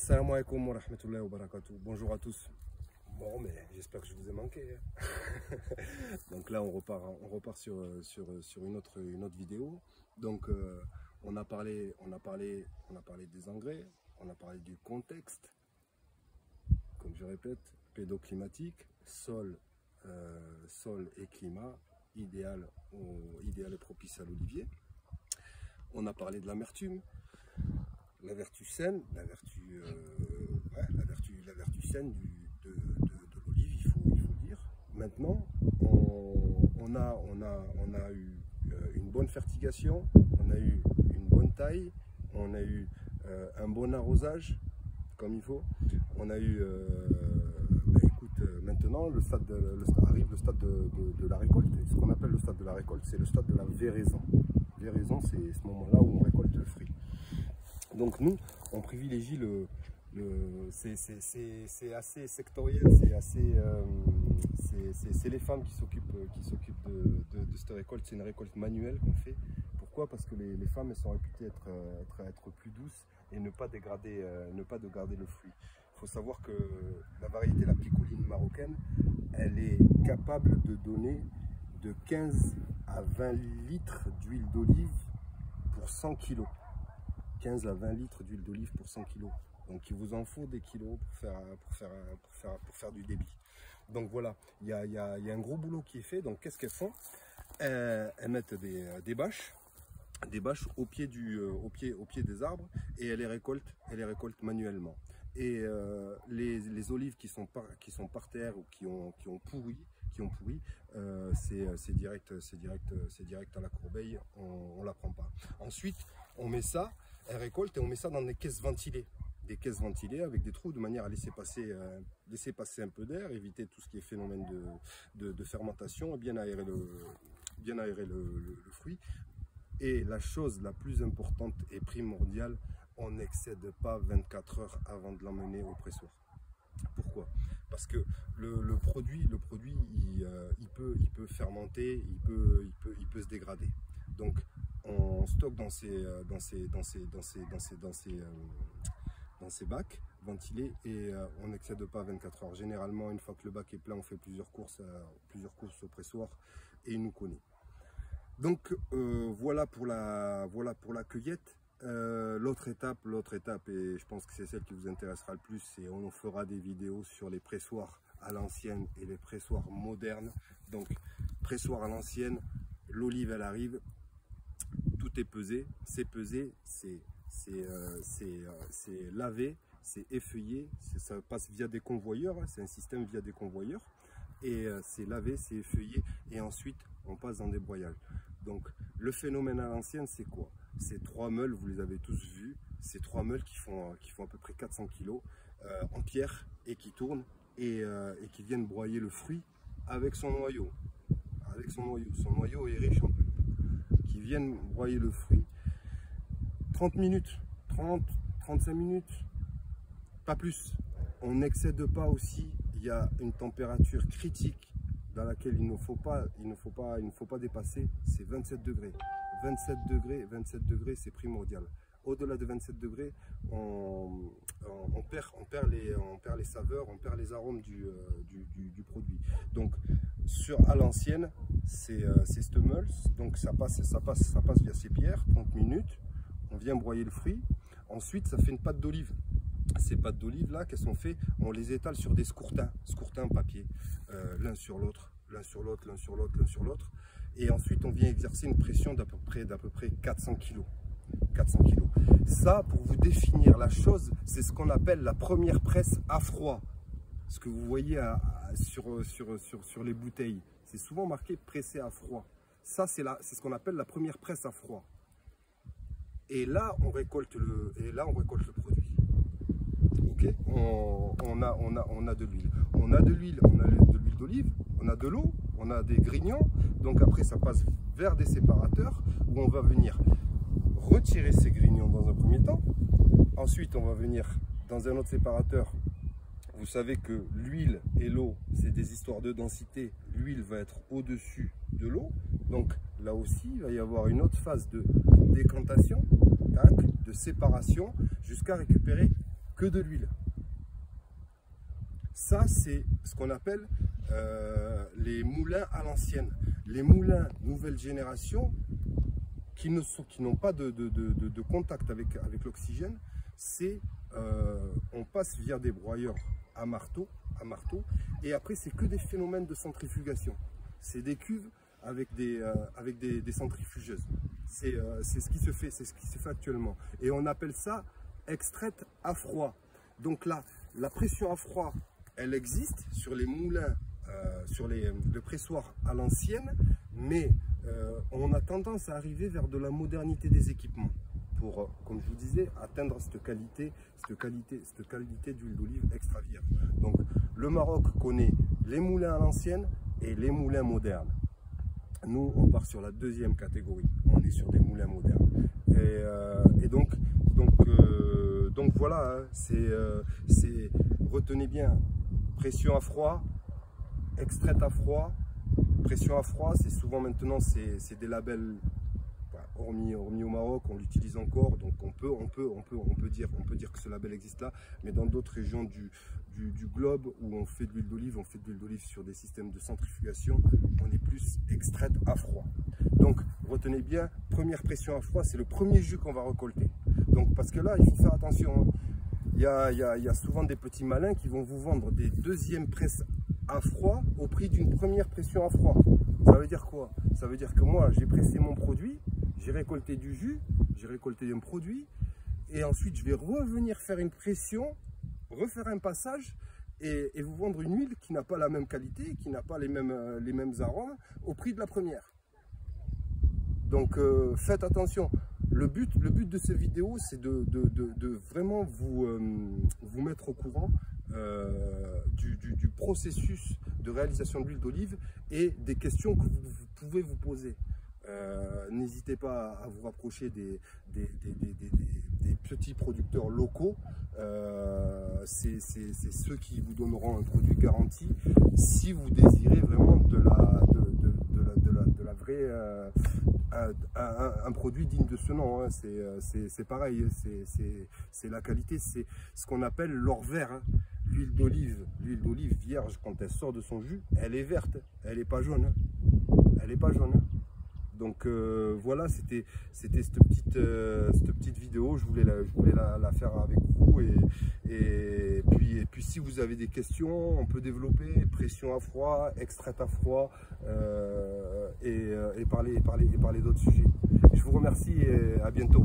Salam alaikum wa rahmatullahi wa barakatuh. Bonjour à tous. Bon, mais j'espère que je vous ai manqué. Donc là, on repart sur une autre vidéo. Donc, on a parlé des engrais, on a parlé du contexte, comme je répète, pédoclimatique, sol et climat, idéal et propice à l'olivier. On a parlé de l'amertume, la vertu saine, la vertu saine de l'olive, il faut le dire. Maintenant, on a eu une bonne fertigation, on a eu une bonne taille, on a eu un bon arrosage comme il faut. On a eu, maintenant arrive le stade de la récolte. Et ce qu'on appelle le stade de la récolte, c'est le stade de la véraison. Véraison, c'est ce moment-là où on récolte le fruit. Donc nous, on privilégie c'est assez sectoriel, c'est les femmes qui s'occupent de cette récolte. C'est une récolte manuelle qu'on fait. Pourquoi? Parce que les femmes, elles sont réputées être plus douces et ne pas dégrader le fruit. Il faut savoir que la variété, la picoline marocaine, elle est capable de donner de 15 à 20 litres d'huile d'olive pour 100 kg. 15 à 20 litres d'huile d'olive pour 100 kg. Donc il vous en faut des kilos pour faire du débit. Donc voilà, il y a un gros boulot qui est fait. Donc qu'est-ce qu'elles font? Elles mettent des bâches au pied des arbres et elles les récoltent manuellement. Et les olives qui sont par terre ou qui ont pourri, c'est direct à la corbeille, on la prend pas. Ensuite, on met ça, elle récolte et on met ça dans des caisses ventilées. Des caisses ventilées avec des trous de manière à laisser passer un peu d'air, éviter tout ce qui est phénomène de fermentation, et bien aérer le fruit. Et la chose la plus importante et primordiale, on n'excède pas 24 heures avant de l'emmener au pressoir. Pourquoi? Parce que le produit il peut fermenter, il peut se dégrader. Donc on stocke dans ces bacs ventilés et on n'excède pas 24 heures. Généralement, une fois que le bac est plein, on fait plusieurs courses au pressoir et il nous connaît. Donc voilà pour la cueillette. L'autre étape, et je pense que c'est celle qui vous intéressera le plus, c'est on fera des vidéos sur les pressoirs à l'ancienne et les pressoirs modernes. Donc pressoir à l'ancienne, l'olive elle arrive, tout est pesé, c'est lavé, c'est effeuillé, ça passe via des convoyeurs, c'est un système via des convoyeurs, et c'est lavé, c'est effeuillé, et ensuite on passe dans des broyages. Donc le phénomène à l'ancienne, c'est quoi? C'est 3 meules, vous les avez tous vus, c'est 3 meules qui font à peu près 400 kg en pierre et qui tournent et qui viennent broyer le fruit avec son noyau. Son noyau est riche en pulpe. Qui viennent broyer le fruit 30 minutes, 35 minutes, pas plus. On n'excède pas aussi, il y a une température critique dans laquelle il ne faut pas dépasser, c'est 27 degrés. 27 degrés, c'est primordial. Au-delà de 27 degrés, on perd les saveurs, on perd les arômes du produit. Donc à l'ancienne, c'est Stummels, donc ça passe via ces pierres, 30 minutes, on vient broyer le fruit. Ensuite, ça fait une pâte d'olive. Ces pâtes d'olive là, qu'elles sont faites, on les étale sur des scourtins papier, l'un sur l'autre, et ensuite on vient exercer une pression d'à peu près 400 kg. Ça, pour vous définir la chose, c'est ce qu'on appelle la première presse à froid. Ce que vous voyez sur les bouteilles, c'est souvent marqué pressé à froid. Ça, c'est ce qu'on appelle la première presse à froid. Et là, on récolte le produit. Okay, on a de l'huile. On a de l'huile d'olive, on a de l'eau, on a des grignons. Donc après, ça passe vers des séparateurs où on va venir retirer ces grignons dans un premier temps. Ensuite, on va venir dans un autre séparateur. Vous savez que l'huile et l'eau, c'est des histoires de densité. L'huile va être au-dessus de l'eau. Donc là aussi, il va y avoir une autre phase de décantation, de séparation, jusqu'à récupérer que de l'huile. Ça, c'est ce qu'on appelle les moulins à l'ancienne. Les moulins nouvelle génération qui n'ont pas de contact avec l'oxygène, c'est on passe via des broyeurs à marteau, et après c'est que des phénomènes de centrifugation. C'est des cuves avec des centrifugeuses. C'est ce qui se fait, c'est ce qui se fait actuellement. Et on appelle ça extraite à froid. Donc là, la pression à froid, elle existe sur les moulins, sur le pressoir à l'ancienne, mais on a tendance à arriver vers de la modernité des équipements pour, comme je vous disais, atteindre cette qualité d'huile d'olive extra vierge. Donc le Maroc connaît les moulins à l'ancienne et les moulins modernes. Nous, on part sur la deuxième catégorie. On est sur des moulins modernes. Et donc voilà, retenez bien, pression à froid, extraite à froid. Pression à froid, c'est souvent maintenant, c'est des labels, hormis au Maroc, on l'utilise encore, donc on peut dire que ce label existe là, mais dans d'autres régions du globe où on fait de l'huile d'olive, sur des systèmes de centrifugation, on est plus extraite à froid. Donc retenez bien, première pression à froid, c'est le premier jus qu'on va récolter. Donc parce que là, il faut faire attention, hein. Il y a souvent des petits malins qui vont vous vendre des deuxièmes presses à froid au prix d'une première pression à froid. Ça veut dire quoi? Ça veut dire que moi, j'ai pressé mon produit, j'ai récolté du jus, j'ai récolté un produit, et ensuite je vais revenir faire une pression, refaire un passage, et vous vendre une huile qui n'a pas la même qualité, qui n'a pas les mêmes arômes au prix de la première. Donc faites attention. Le but de ces vidéos, c'est de vraiment vous mettre au courant du processus de réalisation de l'huile d'olive et des questions que vous pouvez vous poser. N'hésitez pas à vous rapprocher des petits producteurs locaux. C'est ceux qui vous donneront un produit garanti si vous désirez vraiment de la vraie un produit digne de ce nom, hein. C'est pareil, c'est la qualité, c'est ce qu'on appelle l'or vert, hein. L'huile d'olive vierge, quand elle sort de son jus, elle est verte, elle n'est pas jaune, hein. Elle n'est pas jaune, hein. Donc voilà, c'était cette petite vidéo, je voulais la faire avec vous, et puis si vous avez des questions, on peut développer pression à froid, extraite à froid, et parler d'autres sujets. Je vous remercie et à bientôt.